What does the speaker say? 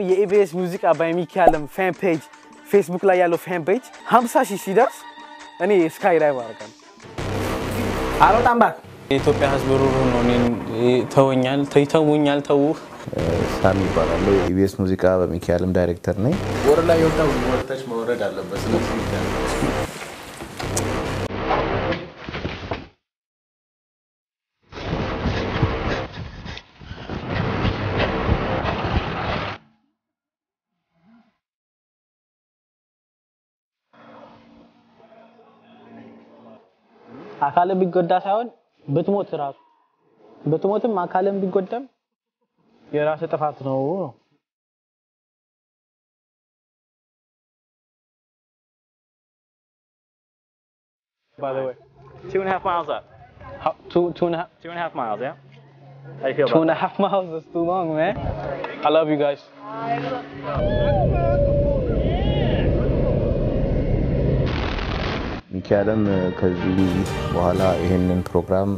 የኢቢኤስ ሙዚቃ በሚካኤልም ፋን ፔጅ ፌስቡክ ላይ ያለው ፋን ፔጅ 50,000 ሲደርስ እኔ ስካይላይቭ አደርጋለሁ አልወጣም ባክ የኢትዮጵያ ህዝብ ሩሩ ነው ተወኛል ተው ሳሚ ይባላል የኢቢኤስ ሙዚቃ በሚካኤልም ዳይሬክተር ነኝ ወር ላይ ወጣው ወርታች መውረድ አለበት ስለዚህ አካለ ቢጎዳ ሳይሆን በትሞት ራሱ በትሞትም አካለም ቢጎዳም የራስ ጥፋት ነው By the way 2.5 miles up two and a half miles yeah how you feel 2.5 miles is too long man I love you guys ሚካኤልም ከዚህ በኋላ ይሄንን ፕሮግራም